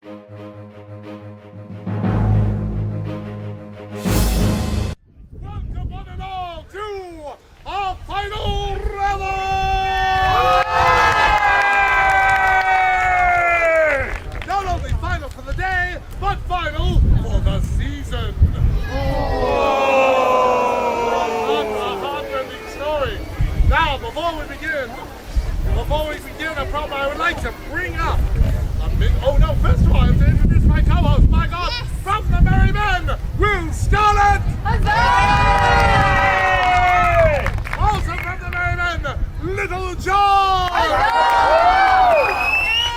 Welcome one and all to our final rally! Not only final for the day, but final for the season. What a heartrending story. Now, before we begin, I would like to bring up first of all, I have to introduce my co-host, my God, yes. From the Merry Men, Will Scarlett! Huzzay! Also from the Merry Men, Little John! Huzzay!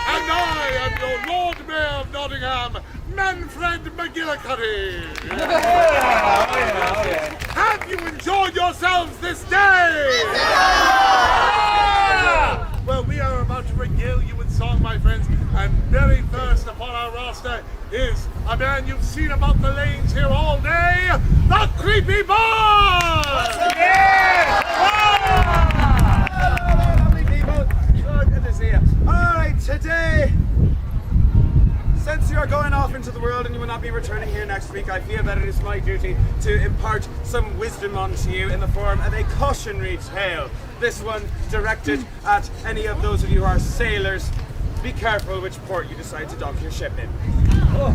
And I am your Lord Mayor of Nottingham, Manfred McGillicuddy! Have you enjoyed yourselves this day? Well, we are about to regale you with song, my friends, and very first upon our roster is a man you've seen about the lanes here all day, the Creepy Boss! Yeah! Lovely people, so good to see you. Alright, today, since you're going off into the world and you will not be returning here next week, I feel that it is my duty to impart some wisdom onto you in the form of a cautionary tale. This one directed at any of those of you who are sailors. Be careful which port you decide to dock your ship in. Oh.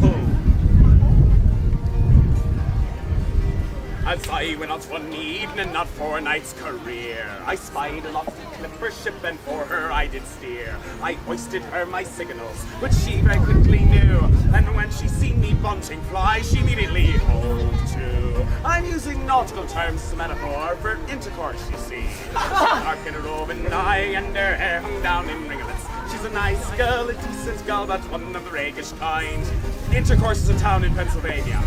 As I went out one evening, not for a night's career, I spied a lofty clipper ship, and for her I did steer. I hoisted her my signals, which she very quickly knew, and when she seen me bunting fly, she immediately hove to. I'm using nautical terms as a metaphor for intercourse, you see. Dark in a roving eye, and her hair hung down in ringlets. She's a nice girl, a decent girl, but one of the rakish kind. Intercourse is a town in Pennsylvania.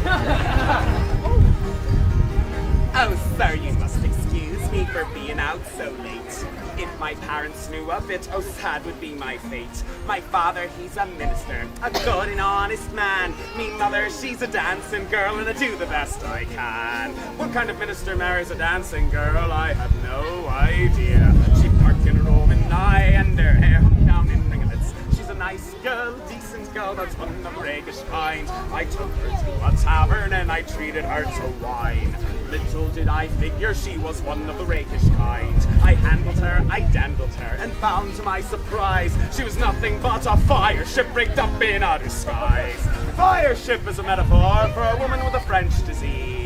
Oh, sir, you must excuse me for being out so late. If my parents knew of it, oh, sad would be my fate. My father, he's a minister, a good and honest man. Me mother, she's a dancing girl, and I do the best I can. What kind of minister marries a dancing girl? I have no idea. She parked in a Roman eye, and her hair hung down in ringlets. She's a nice girl, decent girl, that's one of the rakish kind. I took her to a tavern, and I treated her to wine. Little did I figure she was one of the rakish kind. I handled her, I dandled her, and found to my surprise, she was nothing but a fire ship rigged up in outer skies. Fire ship is a metaphor for a woman with a French disease.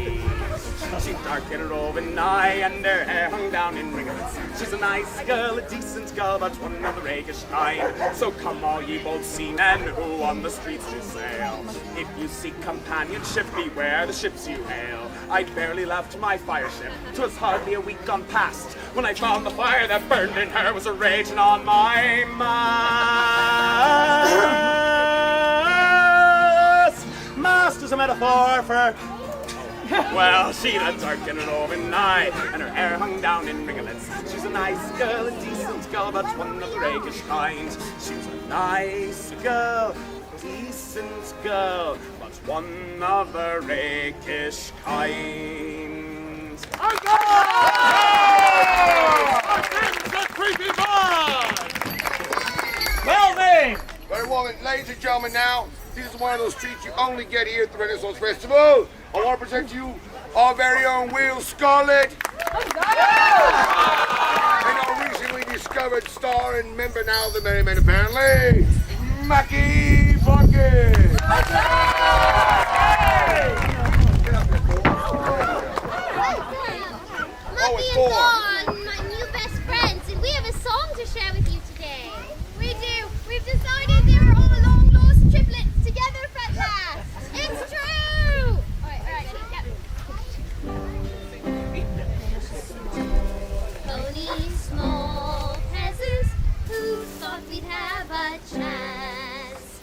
She's dark in a roving eye, and her hair hung down in ringlets. She's a nice girl, a decent girl, but one of the rakish kind. So come all ye bold seamen who on the streets do sail. If you seek companionship, beware the ships you hail. I barely left my fire ship, 'twas hardly a week gone past, when I found the fire that burned in her was a raging on my mast. Mast is a metaphor for... Well, she had dark in an oven eye, and her hair hung down in ringlets. She's a nice girl, a decent girl, but one of the rakish kind. She's a nice girl, decent girl, but one of the rakish kind. The Creepy Boss! Well then! Very well, ladies and gentlemen, now, this is one of those treats you only get here at the Renaissance Festival. I want to present to you our very own Will Scarlett. And our recently discovered star and member now of the Merry Men, apparently, Mackie Bucket. Lucky and Dawn, my new best friends, and we have a song to share with you today. We do. We've decided they were all long lost triplets together at last. It's true. All right. Only small peasants who thought we'd have a chance.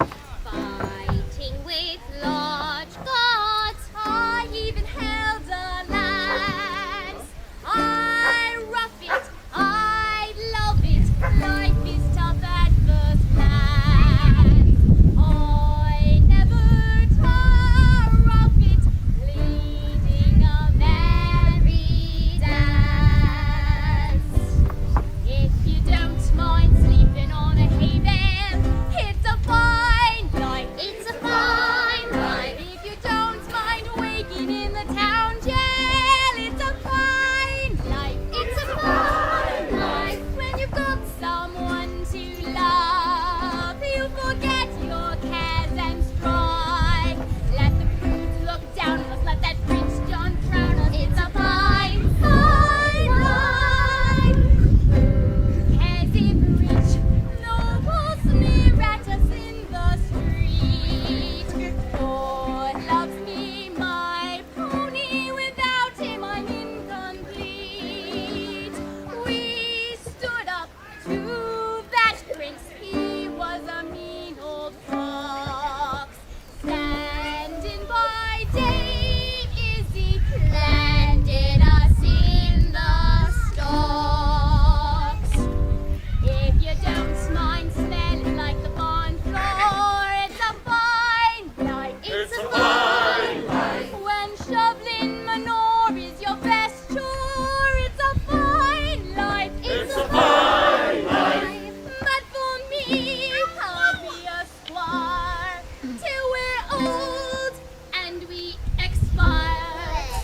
till we're old and we expire.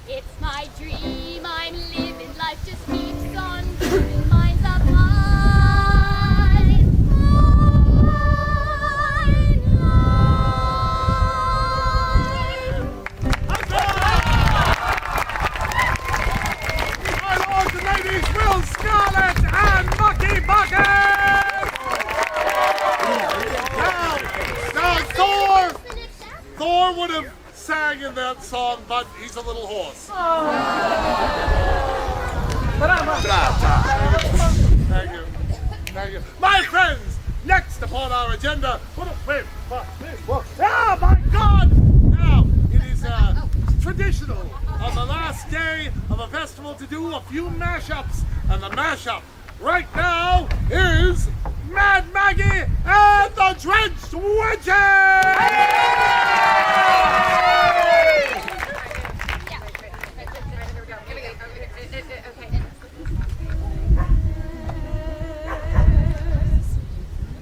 It's my dream, I'm living life, just keeps on moving, mine's up high. My lords and ladies, Will Scarlet and Mucky Bucket! Now, Thor would have sang in that song, but he's a little hoarse. Thank you. Thank you. My friends, next upon our agenda. Wait, oh my God! Now, it is traditional on the last day of a festival to do a few mashups. And the mashup right now is Mad Maggie and the Drenched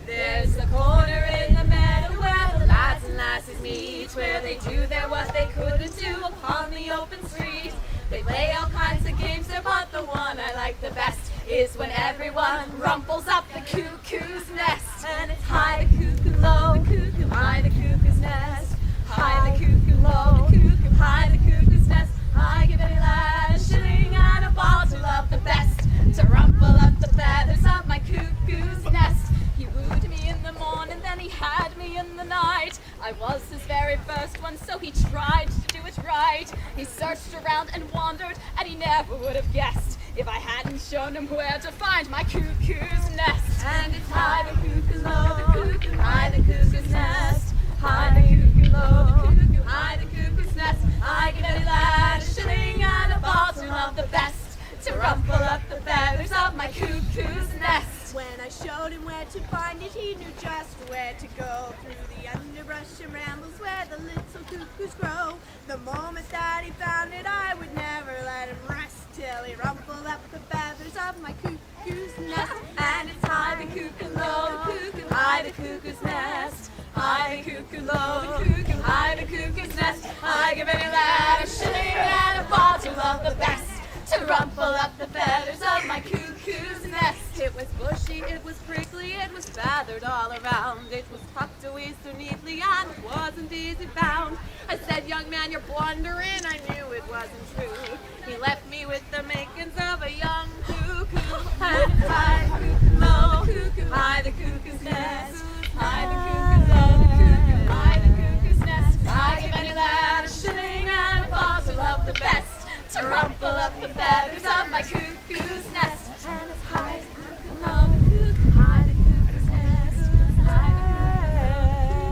There's a corner in the meadow where the lads and lasses meet, where they do their what they couldn't do upon the open street. They play all kinds of games there, but the one I like the best is when everyone rumples up the cuckoo's nest. And it's high the cuckoo, low the cuckoo, high the cuckoo's nest. High the cuckoo, low the cuckoo, high the cuckoo's nest. I give any lad a shilling and a bottle of the best to rumple up the feathers of my cuckoo's nest. He wooed me in the morning, then he had me in the night. I was his very first one, so he tried to do it right. He searched around and wandered, and he never would have guessed if I hadn't shown him where to find my cuckoo's nest. And it's high the cuckoo, low the cuckoo, high the cuckoo's nest. High the cuckoo, low the cuckoo, high the cuckoo's nest. I give any lad a shilling and a bottle of the best to rumple up the feathers of my cuckoo's nest. When I showed him where to find it, he knew just where to go. Through the underbrush and rambles where the little cuckoos grow. The moment that he found it, I would never let him rest till he rumpled up the feathers of my cuckoo's nest. And it's high the cuckoo, low the cuckoo, high the cuckoo's nest. High the cuckoo, low the cuckoo, high the cuckoo's nest. I give any lad a shilling and a bottle of the best to rumple up the feathers of my cuckoo's nest. It was bushy, it was prickly, it was feathered all around. It was tucked away so neatly and it wasn't easy found. I said, young man, you're blundering. I knew it wasn't true. He left me with the makings of a young cuckoo. And it's high the cuckoo, low the cuckoo, high the cuckoo's nest. High the cuckoo, low the cuckoo, high the cuckoo's nest. I give any lad a shilling and a bottle of the best to rumple up the feathers of my cuckoo's nest. And it's high the cuckoo, low the cuckoo, high the cuckoo's nest. High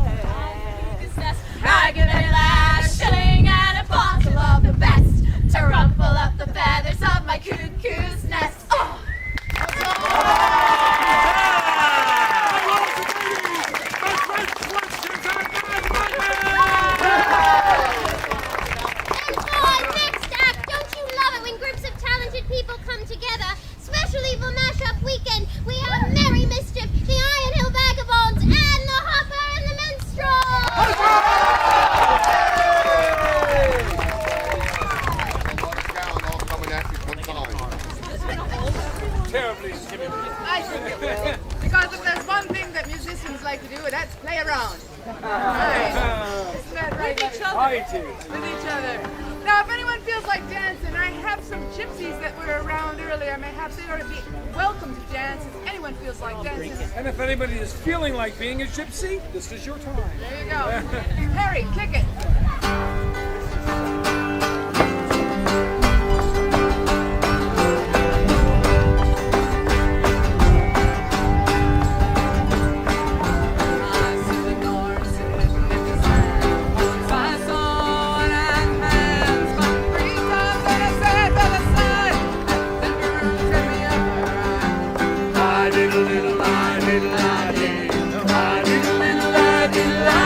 the cuckoo's nest. I give any lad a shilling and a bottle of the best to rumple up the feathers of my cuckoo's nest. Oh! People come together, especially for mashup weekend. We have Merry Mischief, the Iron Hill Vagabonds, and the Hopper and the All coming at you one time. Terribly intimidating. I think it will. Because if there's one thing that musicians like to do, that's play around. Right. Isn't that right? With each other. With each other. Now, if anyone feels like dancing, I have some gypsies that were around earlier. Mayhaps they ought to be welcome to dance if anyone feels like dancing. And if anybody is feeling like being a gypsy, this is your time. There you go. Harry, kick it. I did a little, I did a little, I did a little, I did a little,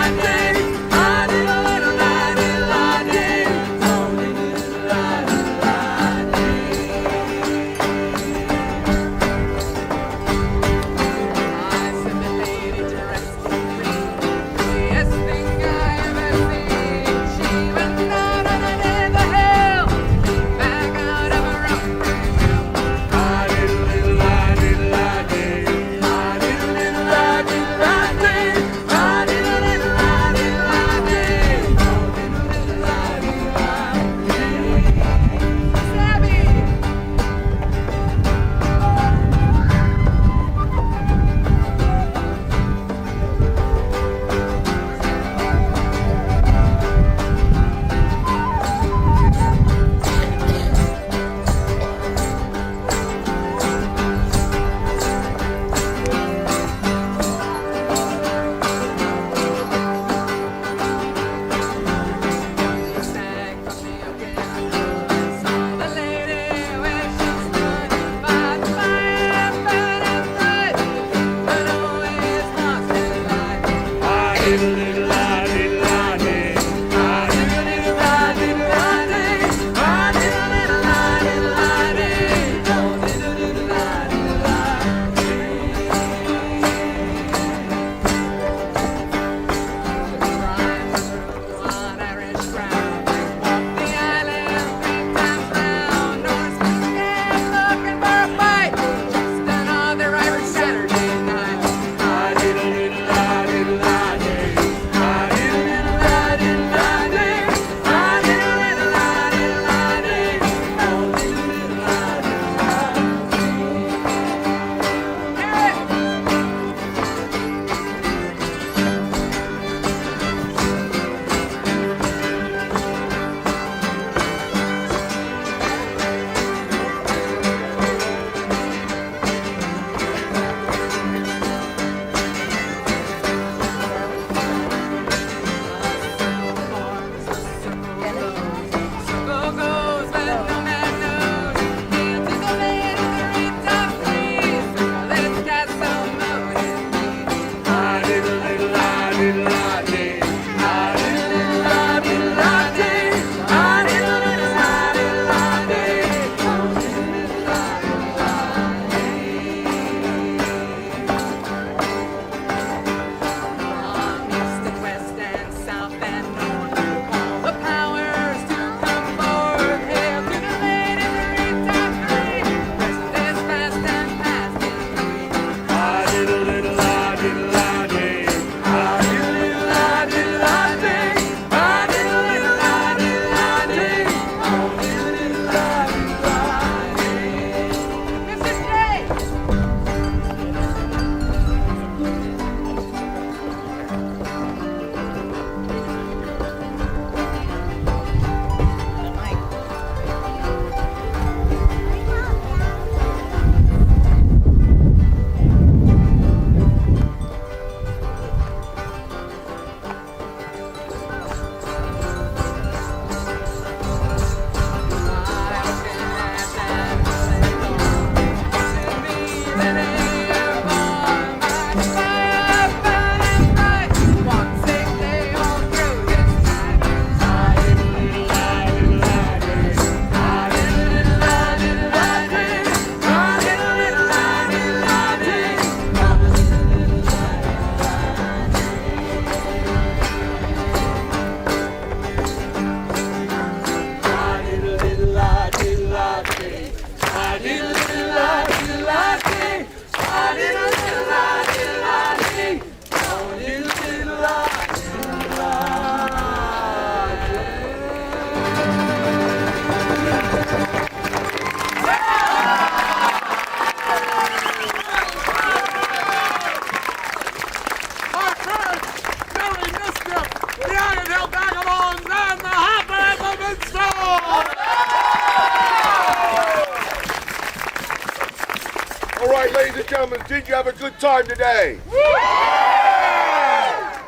Ladies and gentlemen, did you have a good time today?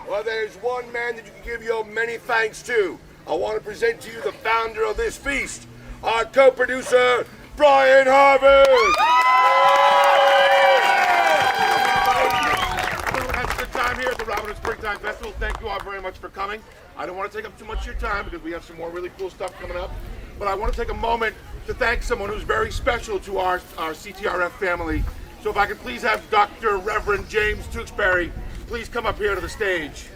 Well, there's one man that you can give your many thanks to. I want to present to you the founder of this feast, our co-producer, Brian Harvard. Everyone has a good time here at the Robin Hood Springtime Festival. Thank you all very much for coming. I don't want to take up too much of your time because we have some more really cool stuff coming up. But I want to take a moment to thank someone who's very special to our CTRF family. So if I could please have Dr. Reverend James Tewksbury please come up here to the stage.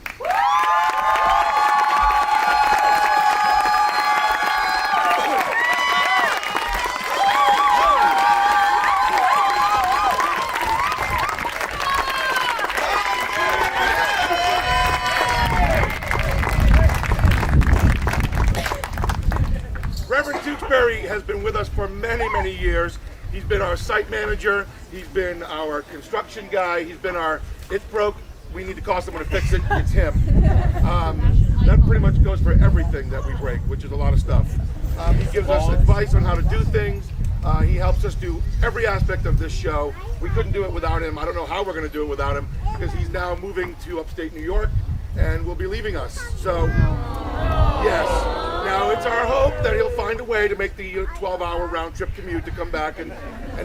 Reverend Tewksbury has been with us for many, many years. He's been our site manager, he's been our construction guy, he's been our, it broke, we need to call someone to fix it, it's him. That pretty much goes for everything that we break, which is a lot of stuff. He gives us advice on how to do things. He helps us do every aspect of this show. We couldn't do it without him. I don't know how we're going to do it without him because he's now moving to upstate New York and will be leaving us. So, yes. Now, it's our hope that he'll find a way to make the 12-hour round-trip commute to come back and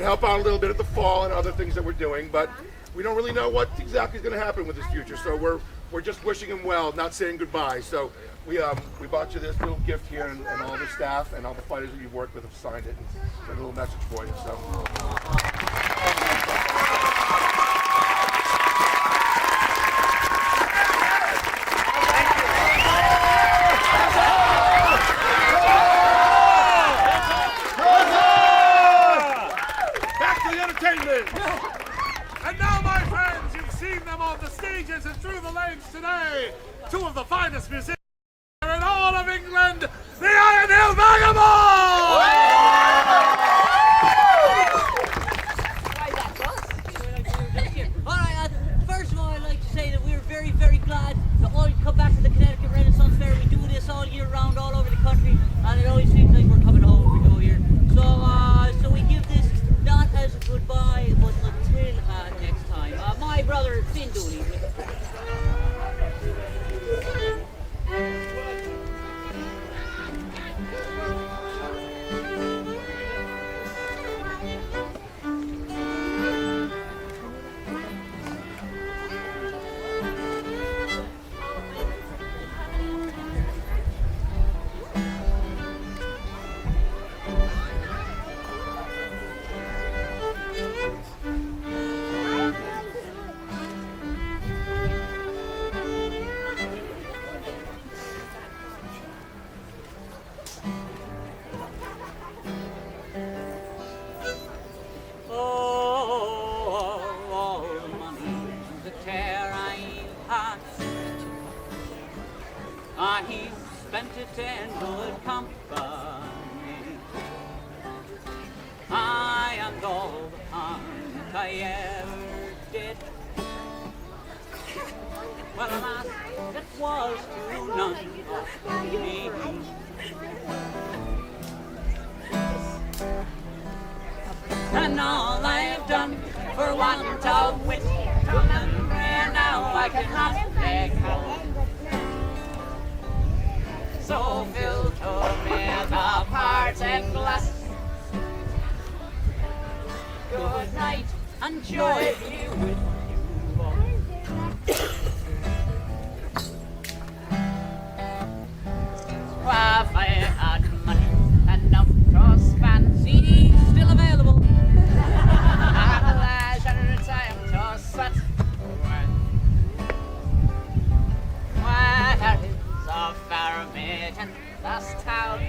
help out a little bit at the fall and other things that we're doing. But we don't really know what exactly is going to happen with his future. So we're we're just wishing him well, not saying goodbye. So we bought you this little gift here, and all the staff and all the fighters that you've worked with have signed it and got a little message for you. So. And now, my friends, you've seen them on the stages and through the lanes today. Two of the finest musicians in all of England, the Iron Hill Vagabonds! Alright, first of all, I'd like to say that we're very, very glad to all come back to the Connecticut Renaissance Fair. We do this all year round, all over the country, and it always seems like we're coming home when we go here. So we give this not as a goodbye, but until next time. My brother, Finn Dooley. He spent it in good company. I and all the harm I ever did. Well, alas, it was to none of me. And all I've done for want of wit, remember now I cannot recall. So filled with a parting glass. Good night and joy be with you all. If I had money enough to spend, CDs still available. And leisure time to sweat. Where is a fair maiden this town?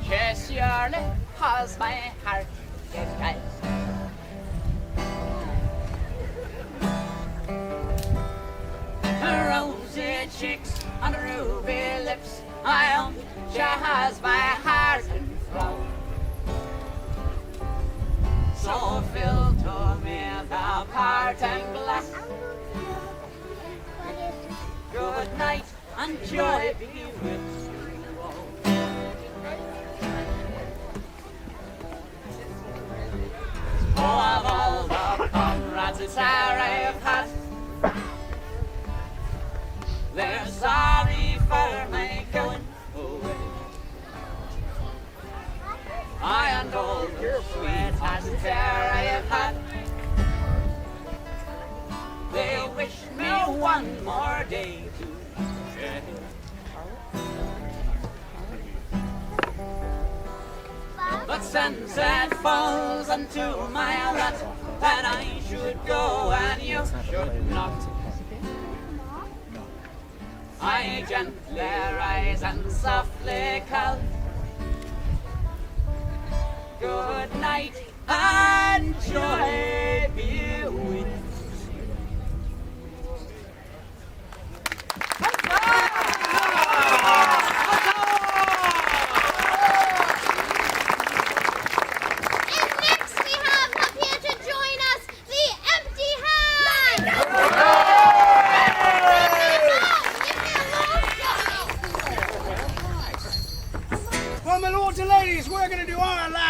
She surely has my heart disguised. Her rosy cheeks and ruby lips, I own she has my heart enthralled. So filled to me the parting glass. Good night and joy be with you all. Oh, of all the comrades that I've had, they're sorry for my going away. I and all the sweethearts that I've had, they wish me one more day to share. But sunset falls unto my lot, that I should go and you should not. I gently rise and softly call. Good night and joy be with you.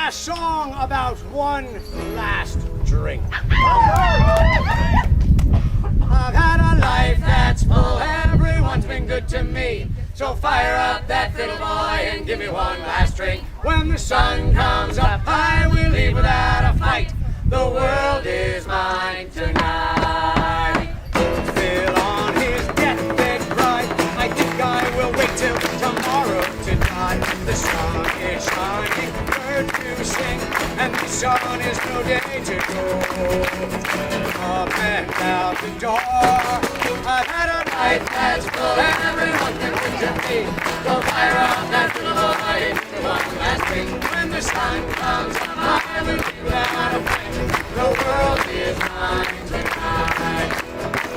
Song about one last drink. I've had a life that's full, everyone's been good to me. So fire up that fiddle, boy, and give me one last drink. When the sun comes up, I will leave without a fight. The world is mine tonight. Up and out the door. I've had a life that's full, everyone can picture me. Go fire up that little boy into one last thing. When the sun comes up, I will be without a fight. The world is mine tonight.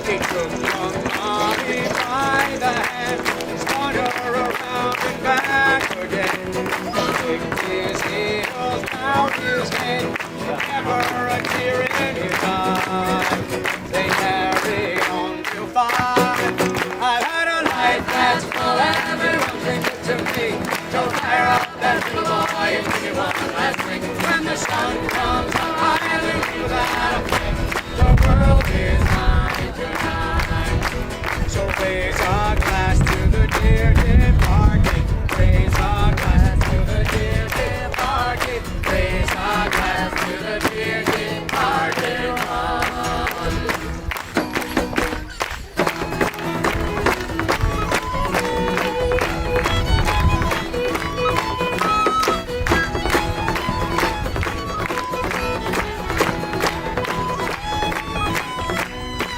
He took young Mommy by the hand, spun her around and back again. Kicked his heels, bowed his head, never a tear in his eye. They carried on till 5. I've had a life that's full, everyone's been good to me. So fire up that little boy and give me one last drink. When the sun comes up, I will be without a fight. The world is mine tonight. So raise a glass to the dear departed. Raise a glass to the dear departed. Raise a glass to the dear departed one.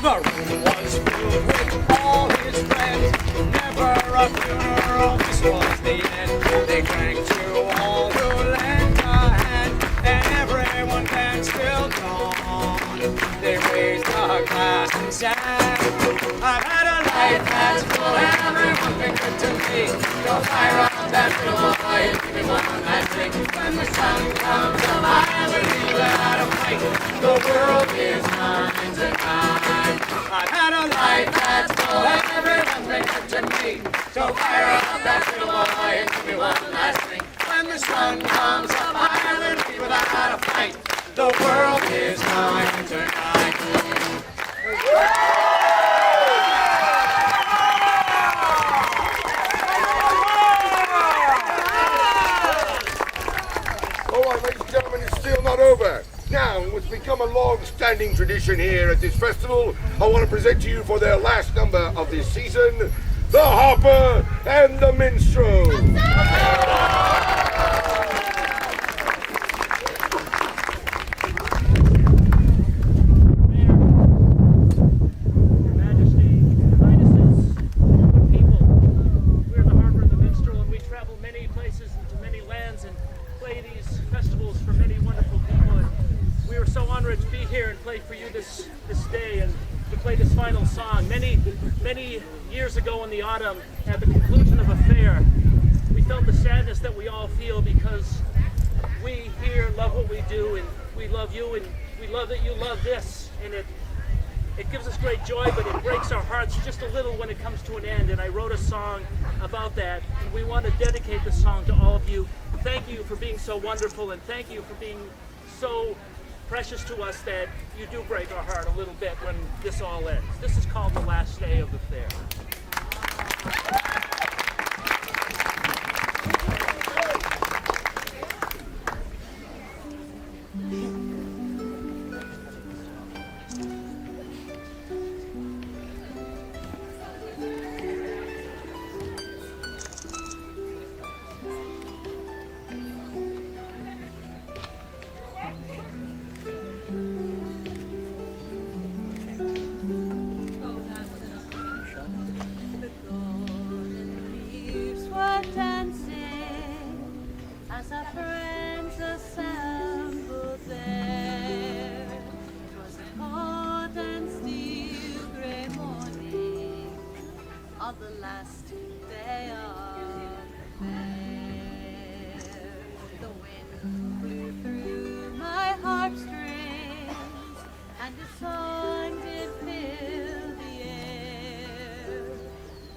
The room was filled with all his friends. Never a funeral, this was the end. They drank to all who lent a hand, and everyone danced till dawn. They raised a glass and sang, I've had a life that's full, everyone's been good to me. Go fire up that little boy and give me one last drink. When the sun comes up, I will be without a fight. The world is mine tonight. I've had a life that's full, everyone's been good to me. So fire up that little boy and give me one last drink. When the sun comes up, I will be without a fight. The world is mine tonight. All right, ladies and gentlemen, it's still not over. Now, what's become a long-standing tradition here at this festival, I want to present to you for their last number of this season, the Harper and the Minstrel. Your Majesty, Highnesses, good people, we're the Harper and the Minstrel, and we travel many places into many lands and play these festivals for many wonderful people. And we are so honored to be here and play for you this day and to play this final song. Many years ago in the autumn, at the conclusion of a fair, we felt the sadness that we all feel because we here love what we do and we love you and we love that you love this, and it gives us great joy, but it breaks our hearts just a little when it comes to an end. And I wrote a song about that, and we want to dedicate this song to all of you. Thank you for being so wonderful, and thank you for being so precious to us that you do break our heart a little bit when this all ends. This is called The Last Day of the Fair. The last day of the fair, the wind blew through my heartstrings, and a song did fill the air,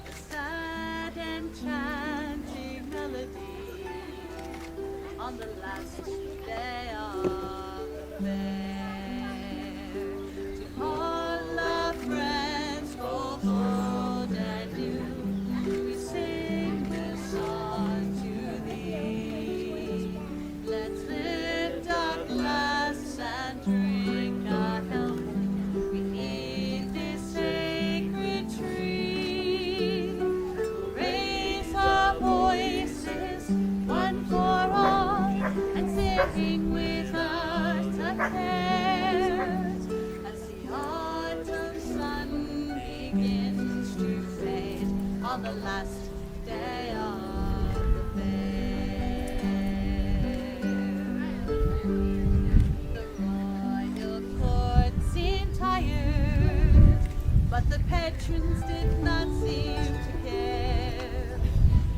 a sad enchanting melody on the last day of the fair. To all our friends go home. We sing this song to thee. Let's lift our glass and drink our health beneath this sacred tree. We'll raise our voices one for all and sing with us a on the last day of the fair. The royal court seemed tired, but the patrons did not seem to care,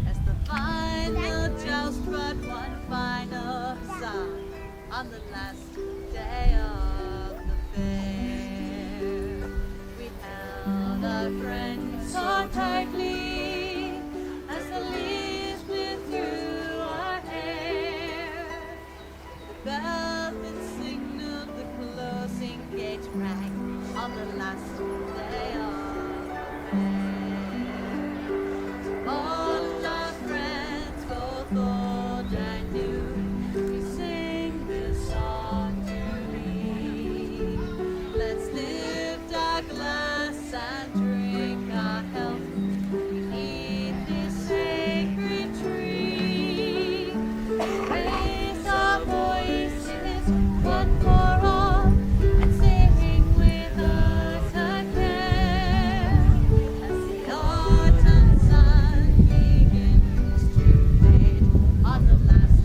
as the final joust brought one final song on the last day of the fair. We held our friends so tightly as the leaves blew through our hair. The bell that signaled the closing gate rang on the last day of the fair. All our friends, both old and new, we sing this song to thee. Let's lift our glass and drink our health beneath this sacred tree. Raise our voices one for all and sing with us again, as the autumn sun begins to fade on the last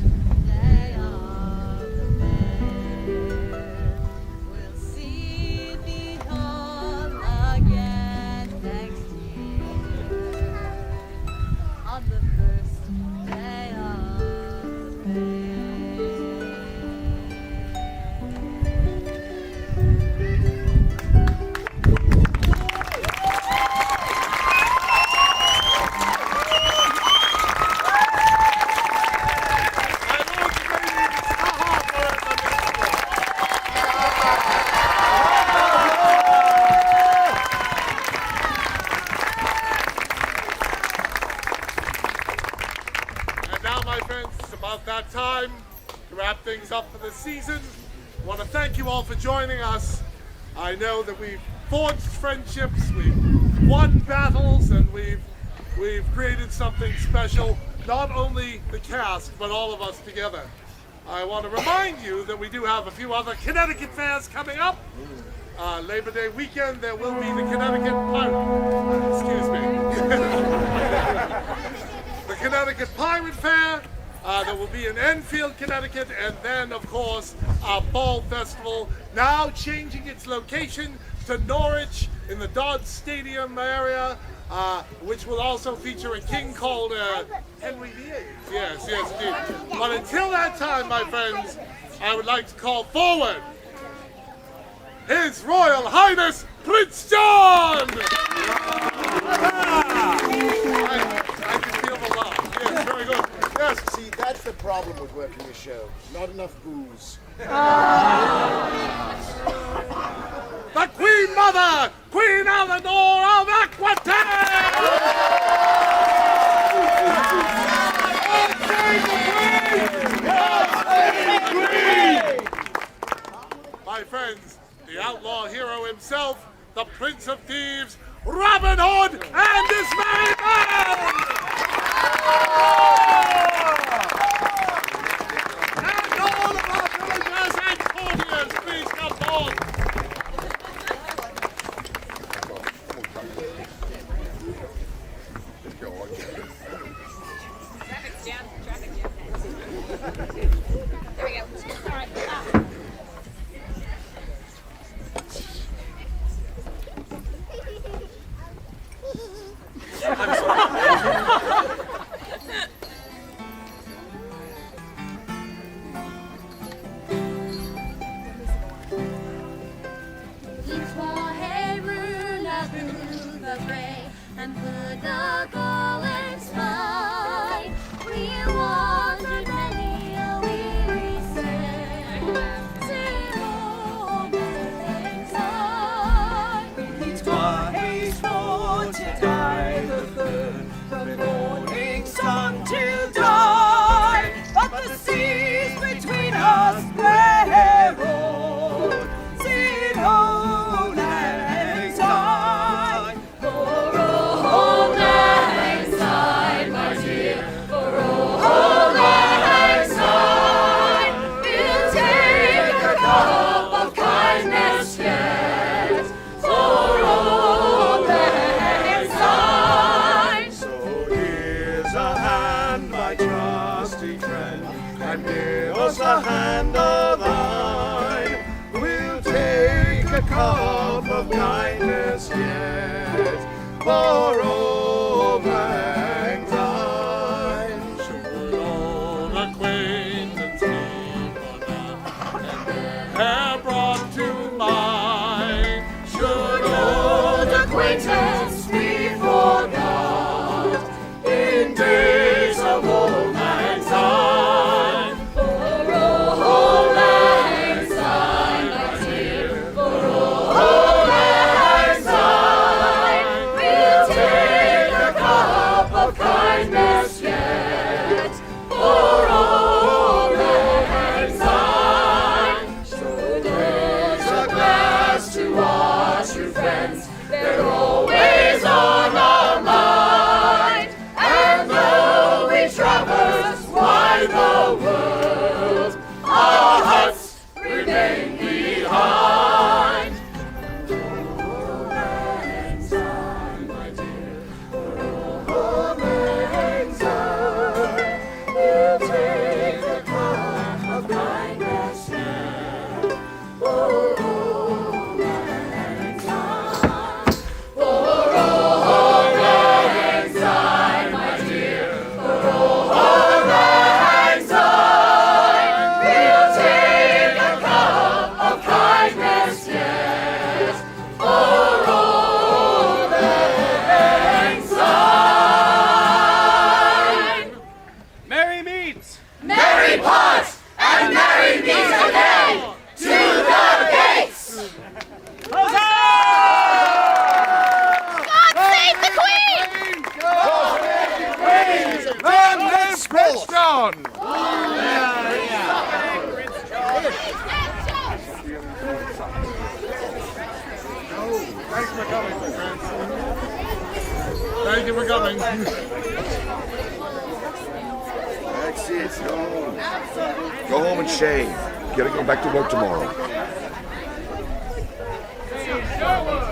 day of the fair. We'll see thee all again next year on the first day of the fair. And now, my friends, it's about that time to wrap things up for the season. I want to thank you all for joining us. I know that we've forged friendships, we've won battles, and we've created something special, not only the cast, but all of us together. I want to remind you that we do have a few other Connecticut fairs coming up. Labor Day weekend, there will be the Connecticut the Connecticut Pirate Fair. There will be in Enfield, Connecticut, and then, of course, our Fall Festival, now changing its location to Norwich in the Dodge Stadium area, which will also feature a king called Henry VIII. Yes, yes, indeed. But until that time, my friends, I would like to call forward His Royal Highness Prince John! I can feel the love. Yes, very good. Yes. See, that's the problem with working a show. Not enough booze. The Queen Mother, Queen Eleanor of Aquitaine! My friends, the outlaw hero himself, the Prince of Thieves, Robin Hood, and his merry band! And all of our villagers and courtiers, please come forward. Traffic jam. There we go. All right. the hand of thine. We'll take a cup of kindness yet for old lang syne. Should old acquaintance be forgot, and hair brought to mind? Should old acquaintance be forgot in days of old lang syne? For old lang syne, my dear, for old lang syne, we'll take a cup of kindness yet. For old lang syne, so raise a glass to our true friends. They're always on our mind, and though we traverse wide the world, our hearts remain behind. Old lang syne, my dear, old lang syne, we'll take a cup of kindness yet. Old lang syne, for old lang syne, my dear, for old lang syne, we'll take a cup of kindness yet. For old lang syne. Merry meet! Merry pot and merry meet again to the gates. God save the Queen! And this pitched on. Thanks for coming, my friends. Thank you for coming. That's it. Go home. Go home and shave. Gotta go back to work tomorrow. Show us!